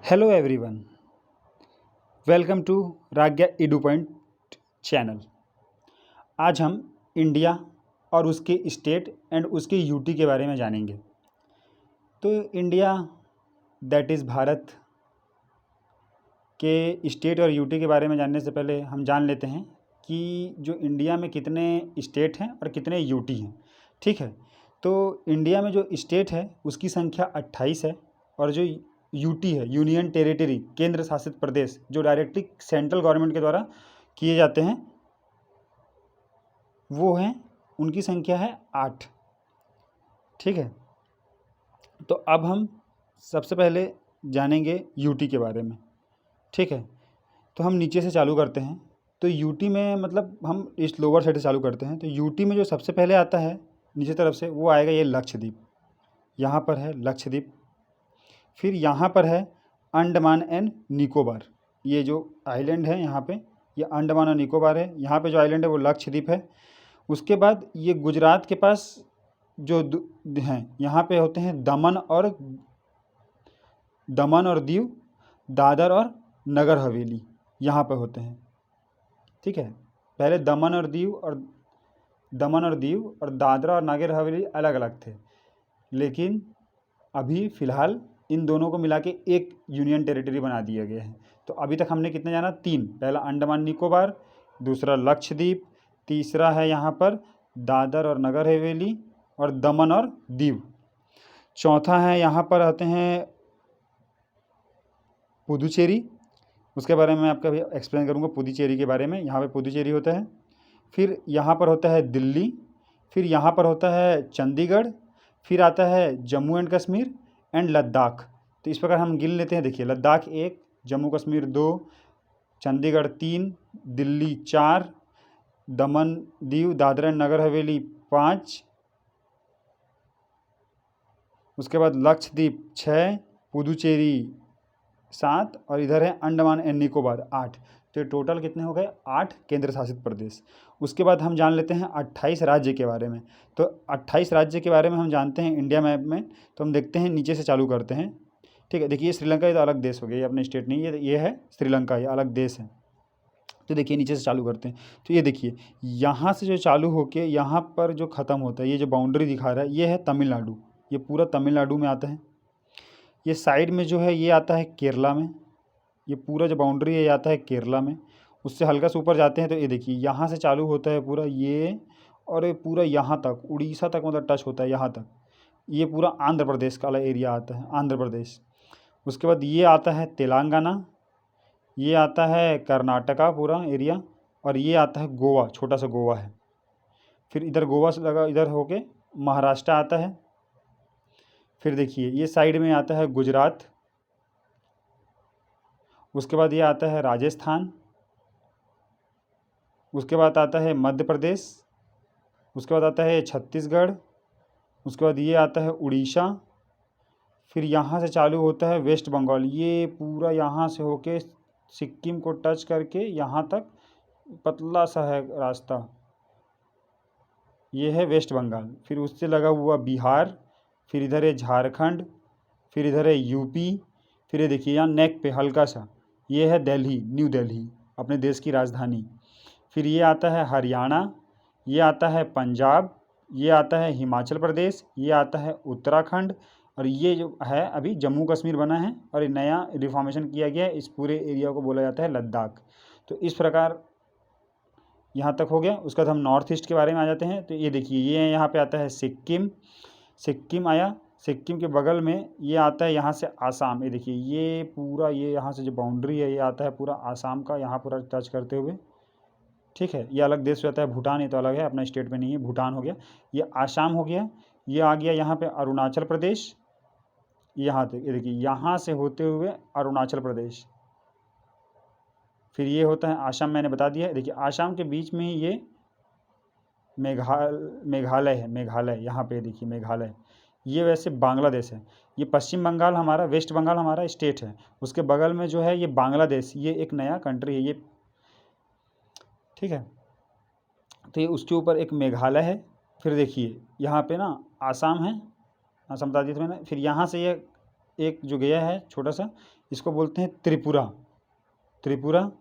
Hello everyone, welcome to राज्ञा edu point channel. आज हम इंडिया और उसके स्टेट एंड उसके यूटी के बारे में जानेंगे। तो इंडिया दैट इज़ भारत के स्टेट और यूटी के बारे में जानने से पहले हम जान लेते हैं कि जो इंडिया में कितने स्टेट हैं और कितने यूटी हैं। ठीक है, तो इंडिया में जो स्टेट है उसकी संख्या 28 है और जो यूटी है यूनियन टेरिटरी केंद्र शासित प्रदेश जो डायरेक्टली सेंट्रल गवर्नमेंट के द्वारा किए जाते हैं वो हैं, उनकी संख्या है 8। ठीक है, तो अब हम सबसे पहले जानेंगे यूटी के बारे में। ठीक है, तो हम नीचे से चालू करते हैं। तो यूटी में मतलब हम इस लोअर साइड से चालू करते हैं। तो यूटी में जो सबसे पहले आता है नीचे तरफ से वो आएगा ये लक्षद्वीप। यहाँ पर है लक्षद्वीप। फिर यहाँ पर है अंडमान एंड निकोबार। ये जो आइलैंड है यहाँ पे ये अंडमान और निकोबार है। यहाँ पे जो आइलैंड है वो लक्षद्वीप है। उसके बाद ये गुजरात के पास जो हैं यहाँ पे होते हैं दमन और दीव, दादर और नगर हवेली यहाँ पे होते हैं। ठीक है, पहले दमन और दीव और दादरा और नगर हवेली अलग अलग थे, लेकिन अभी फ़िलहाल इन दोनों को मिला के एक यूनियन टेरिटरी बना दिया गया है। तो अभी तक हमने कितने जाना? 3। पहला अंडमान निकोबार, दूसरा लक्षद्वीप, तीसरा है यहाँ पर दादर और नगर हवेली और दमन और दीव। चौथा है यहाँ पर आते हैं पुदुचेरी। उसके बारे में मैं आपका भी एक्सप्लेन करूँगा पुदुचेरी के बारे में। यहाँ पे पुदुचेरी होता है। फिर यहाँ पर होता है दिल्ली। फिर यहाँ पर होता है चंडीगढ़। फिर आता है जम्मू एंड कश्मीर एंड लद्दाख। तो इस प्रकार हम गिन लेते हैं। देखिए, लद्दाख 1, जम्मू कश्मीर 2, चंडीगढ़ 3, दिल्ली 4, दमन दीव दादरा एंड नगर हवेली 5, उसके बाद लक्षद्वीप 6, पुदुचेरी 7 और इधर है अंडमान एंड निकोबार 8। तो टोटल कितने हो गए? 8 केंद्र शासित प्रदेश। उसके बाद हम जान लेते हैं 28 राज्य के बारे में। तो 28 राज्य के बारे में हम जानते हैं इंडिया मैप में। तो हम देखते हैं, नीचे से चालू करते हैं। ठीक है, देखिए श्रीलंका ये तो अलग देश हो गया, ये अपने स्टेट नहीं, ये है श्रीलंका, ये अलग देश है। तो देखिए नीचे से चालू करते हैं। तो ये देखिए यहाँ से जो चालू होके यहाँ पर जो ख़त्म होता है, ये जो बाउंड्री दिखा रहा है ये है तमिलनाडु। ये पूरा तमिलनाडु में आता है। ये साइड में जो है ये आता है केरला में। ये पूरा जो बाउंड्री है ये आता है केरला में। उससे हल्का से ऊपर जाते हैं तो ये देखिए यहाँ से चालू होता है पूरा ये, और ये पूरा यहाँ तक उड़ीसा तक मतलब टच होता है यहाँ तक। ये पूरा आंध्र प्रदेश का वाला एरिया आता है, आंध्र प्रदेश। उसके बाद ये आता है तेलंगाना, ये आता है कर्नाटका पूरा एरिया, और ये आता है गोवा, छोटा सा गोवा है। फिर इधर गोवा से लगा इधर होके महाराष्ट्र आता है। फिर देखिए ये साइड में आता है गुजरात। उसके बाद ये आता है राजस्थान। उसके बाद आता है मध्य प्रदेश। उसके बाद आता है छत्तीसगढ़। उसके बाद ये आता है उड़ीसा। फिर यहाँ से चालू होता है वेस्ट बंगाल। ये पूरा यहाँ से होके सिक्किम को टच करके यहाँ तक पतला सा है रास्ता, ये है वेस्ट बंगाल। फिर उससे लगा हुआ बिहार। फिर इधर है झारखंड। फिर इधर है यूपी। फिर ये देखिए यहाँ नेक पे हल्का सा ये है दिल्ली, न्यू दिल्ली, अपने देश की राजधानी। फिर ये आता है हरियाणा, ये आता है पंजाब, ये आता है हिमाचल प्रदेश, ये आता है उत्तराखंड, और ये जो है अभी जम्मू कश्मीर बना है और ये नया रिफॉर्मेशन किया गया है। इस पूरे एरिया को बोला जाता है लद्दाख। तो इस प्रकार यहाँ तक हो गया। उसके बाद हम नॉर्थ ईस्ट के बारे में आ जाते हैं। तो ये देखिए ये यहाँ पे आता है सिक्किम। सिक्किम आया, सिक्किम के बगल में ये आता है यहाँ से आसाम। ये देखिए ये पूरा ये यहाँ से जो बाउंड्री है ये आता है पूरा आसाम का, यहाँ पूरा टच करते हुए। ठीक है, ये अलग देश हो जाता है। भूटान ये तो अलग है, अपना स्टेट में नहीं है। भूटान हो गया, ये आसाम हो गया। ये आ गया यहाँ पे अरुणाचल प्रदेश। यहाँ तक ये देखिए यहाँ से होते हुए अरुणाचल प्रदेश। फिर ये होता है आसाम, मैंने बता दिया। देखिए आसाम के बीच में ही ये मेघालय है, मेघालय यहाँ पे देखिए मेघालय। ये वैसे बांग्लादेश है। ये पश्चिम बंगाल हमारा, वेस्ट बंगाल हमारा स्टेट है। उसके बगल में जो है ये बांग्लादेश, ये एक नया कंट्री है ये। ठीक है, तो ये उसके ऊपर एक मेघालय है। फिर देखिए यहाँ पे ना आसाम है, आसाम बता दिया था मैंने। फिर यहाँ से ये एक जो गया है छोटा सा, इसको बोलते हैं त्रिपुरा, त्रिपुरा।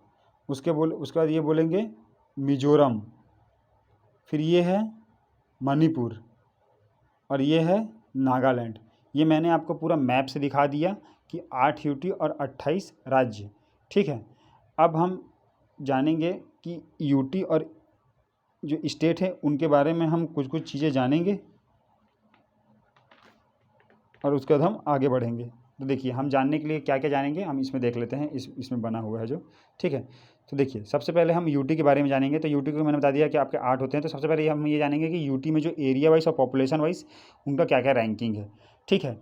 उसके बाद ये बोलेंगे मिजोरम, फिर ये है मणिपुर, और ये है नागालैंड। ये मैंने आपको पूरा मैप से दिखा दिया कि 8 यूटी और 28 राज्य। ठीक है, अब हम जानेंगे कि यूटी और जो स्टेट है उनके बारे में हम कुछ कुछ चीज़ें जानेंगे, और उसके बाद हम आगे बढ़ेंगे। तो देखिए, हम जानने के लिए क्या क्या जानेंगे हम इसमें देख लेते हैं, इसमें बना हुआ है जो। ठीक है, तो देखिए सबसे पहले हम यूटी के बारे में जानेंगे। तो यूटी को मैंने बता दिया कि आपके 8 होते हैं। तो सबसे पहले हम ये जानेंगे कि यूटी में जो एरिया वाइज और पॉपुलेशन वाइज उनका क्या क्या रैंकिंग है। ठीक है,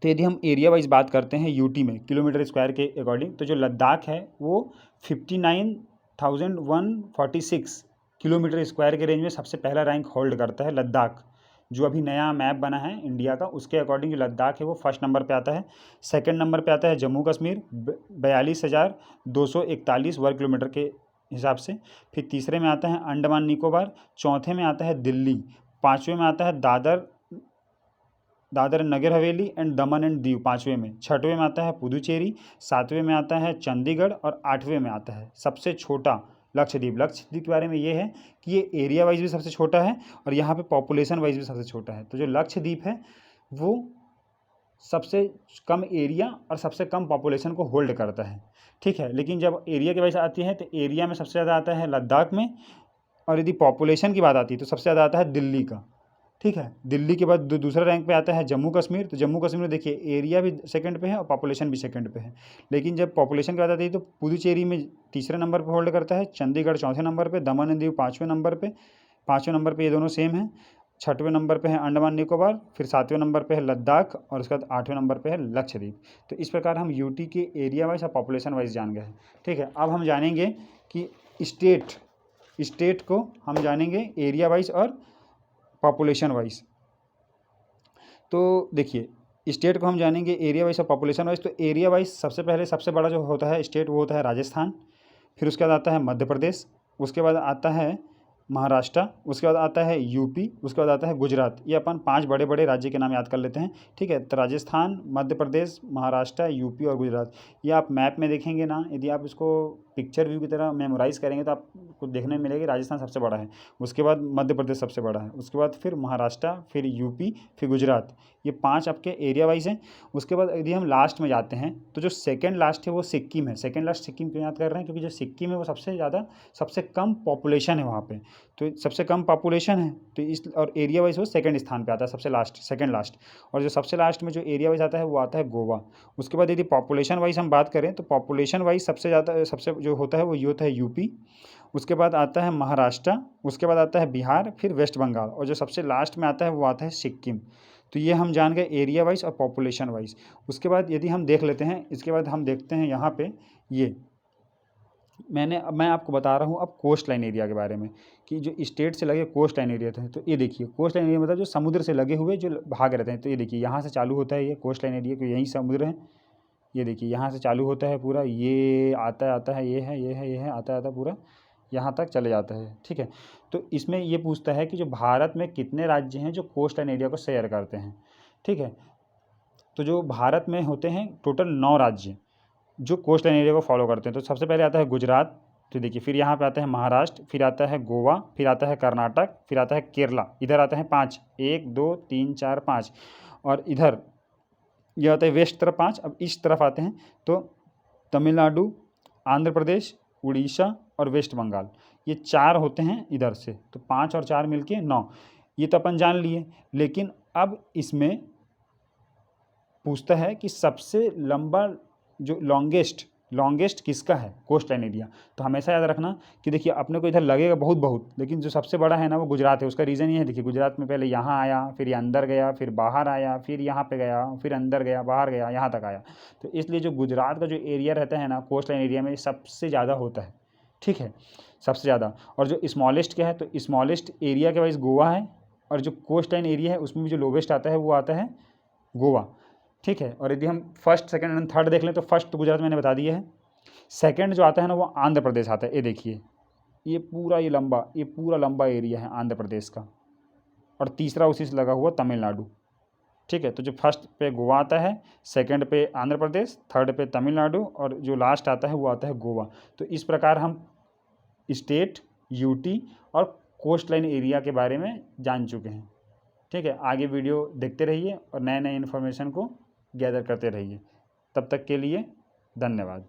तो यदि हम एरिया वाइज बात करते हैं यूटी में किलोमीटर स्क्वायर के अकॉर्डिंग, तो जो लद्दाख है वो 59,146 किलोमीटर स्क्वायर के रेंज में सबसे पहला रैंक होल्ड करता है लद्दाख। जो अभी नया मैप बना है इंडिया का, उसके अकॉर्डिंग जो लद्दाख है वो फर्स्ट नंबर पे आता है। सेकंड नंबर पे आता है जम्मू कश्मीर 42,241 वर्ग किलोमीटर के हिसाब से। फिर तीसरे में आता है अंडमान निकोबार, चौथे में आता है दिल्ली, पाँचवें में आता है Dadar Nagar Haveli and Daman and Diu पाँचवें में, छठवें में आता है पुदुचेरी, सातवें में आता है चंडीगढ़, और आठवें में आता है सबसे छोटा लक्षद्वीप। लक्षद्वीप के बारे में ये है कि ये एरिया वाइज भी सबसे छोटा है और यहाँ पे पॉपुलेशन वाइज भी सबसे छोटा है। तो जो लक्षद्वीप है वो सबसे कम एरिया और सबसे कम पॉपुलेशन को होल्ड करता है। ठीक है, लेकिन जब एरिया की वजह से आती है तो एरिया में सबसे ज़्यादा आता है लद्दाख में, और यदि पॉपुलेशन की बात आती है तो सबसे ज़्यादा आता है दिल्ली का। ठीक है, दिल्ली के बाद दूसरा रैंक पे आता है जम्मू कश्मीर। तो जम्मू कश्मीर में देखिए एरिया भी सेकंड पे है और पॉपुलेशन भी सेकंड पे है। लेकिन जब पॉपुलेशन की बात आती है तो पुदुचेरी में तीसरे नंबर पे होल्ड करता है, चंडीगढ़ चौथे नंबर पे, दमन एंड दीव पाँचवें नंबर पे ये दोनों सेम हैं। छठवें नंबर पे है अंडमान निकोबार, फिर सातवें नंबर पे है लद्दाख, और उसके बाद आठवें नंबर पे है लक्षद्वीप। तो इस प्रकार हम यूटी के एरिया वाइज और पॉपुलेशन वाइज जान गए हैं। ठीक है, अब हम जानेंगे कि स्टेट को हम जानेंगे एरिया वाइज और पॉपुलेशन वाइज। तो देखिए स्टेट को हम जानेंगे एरिया वाइज और पॉपुलेशन वाइज। तो एरिया वाइज सबसे पहले सबसे बड़ा जो होता है स्टेट वो होता है राजस्थान, फिर उसके बाद आता है मध्य प्रदेश, उसके बाद आता है महाराष्ट्र, उसके बाद आता है यूपी, उसके बाद आता है गुजरात। ये अपन 5 बड़े बड़े राज्य के नाम याद कर लेते हैं। ठीक है, तो राजस्थान, मध्य प्रदेश, महाराष्ट्र, यूपी और गुजरात। ये आप मैप में देखेंगे ना, यदि आप इसको पिक्चर व्यू की तरह मेमोराइज करेंगे तो आपको देखने में मिलेगी राजस्थान सबसे बड़ा है, उसके बाद मध्य प्रदेश सबसे बड़ा है, उसके बाद फिर महाराष्ट्र, फिर यूपी, फिर गुजरात। ये 5 आपके एरिया वाइज हैं। उसके बाद यदि हम लास्ट में जाते हैं तो जो सेकेंड लास्ट है वो सिक्किम है। सेकेंड लास्ट सिक्किम क्यों याद कर रहे हैं, क्योंकि जो सिक्किम है वो सबसे कम पॉपुलेशन है वहाँ पे, तो सबसे कम पॉपुलेशन है, तो इस और एरिया वाइज वो सेकंड स्थान पे आता है, सेकंड लास्ट। और जो सबसे लास्ट में जो एरिया वाइज आता है वो आता है गोवा। उसके बाद यदि पॉपुलेशन वाइज हम बात करें तो पॉपुलेशन वाइज सबसे जो होता है वो ये होता है यूपी, उसके बाद आता है महाराष्ट्र, उसके बाद आता है बिहार, फिर वेस्ट बंगाल, और जो सबसे लास्ट में आता है वो आता है सिक्किम। तो ये हम जान गए एरिया वाइज और पॉपुलेशन वाइज। उसके बाद यदि हम देख लेते हैं, इसके बाद हम देखते हैं यहाँ पे ये मैं आपको बता रहा हूँ अब कोस्ट लाइन एरिया के बारे में, कि जो स्टेट से लगे कोस्ट लाइन एरिया थे। तो ये देखिए कोस्ट लाइन एरिया मतलब जो समुद्र से लगे हुए जो भाग रहते हैं। तो ये देखिए यहाँ से चालू होता है ये कोस्ट लाइन एरिया, क्योंकि यहीं समुद्र है। ये देखिए यहाँ से चालू होता है पूरा, ये आता है, ये है आता पूरा यहाँ तक चले जाता है। ठीक है, तो इसमें ये पूछता है कि जो भारत में कितने राज्य हैं जो कोस्ट लाइन एरिया को शेयर करते हैं। ठीक है, तो जो भारत में होते हैं टोटल 9 राज्य जो कोस्ट लाइन एरिया को फॉलो करते हैं। तो सबसे पहले आता है गुजरात, तो देखिए फिर यहाँ पे आता है महाराष्ट्र, फिर आता है गोवा, फिर आता है कर्नाटक, फिर आता है केरला। इधर आता है 5, 1 2 3 4 5, और इधर ये आता है वेस्ट तरफ 5। अब इस तरफ आते हैं तो तमिलनाडु, आंध्र प्रदेश, उड़ीसा और वेस्ट बंगाल, ये 4 होते हैं इधर से। तो 5 और 4 मिलके 9, ये तो अपन जान लिए। लेकिन अब इसमें पूछता है कि सबसे लंबा जो लॉन्गेस्ट किसका है कोस्ट लाइन एरिया। तो हमेशा याद रखना कि देखिए अपने को इधर लगेगा बहुत, लेकिन जो सबसे बड़ा है ना वो गुजरात है। उसका रीज़न ये है, देखिए गुजरात में पहले यहाँ आया, फिर ये अंदर गया, फिर बाहर आया, फिर यहाँ पे गया, फिर अंदर गया, बाहर गया, यहाँ तक आया। तो इसलिए जो गुजरात का जो एरिया रहता है ना कोस्ट लाइन एरिया में, सबसे ज़्यादा होता है। ठीक है, सबसे ज़्यादा। और जो स्मॉलेस्ट क्या है, तो स्मॉलेस्ट एरिया के वाइज गोवा है, और जो कोस्ट लाइन एरिया है उसमें भी जो लोवेस्ट आता है वो आता है गोवा। ठीक है, और यदि हम फर्स्ट, सेकंड एंड थर्ड देख लें तो फर्स्ट तो गुजरात मैंने बता दिया है, सेकंड जो आता है ना वो आंध्र प्रदेश आता है। ये देखिए ये पूरा लंबा एरिया है आंध्र प्रदेश का, और तीसरा उसी से लगा हुआ तमिलनाडु। ठीक है। तो जो फर्स्ट पे गोवा आता है, सेकंड पे आंध्र प्रदेश, थर्ड पे तमिलनाडु और जो लास्ट आता है वो आता है गोवा। तो इस प्रकार हम स्टेट, यूटी और कोस्ट लाइन एरिया के बारे में जान चुके हैं। ठीक है, आगे वीडियो देखते रहिए और नए नए इन्फॉर्मेशन को गैदर करते रहिए। तब तक के लिए धन्यवाद।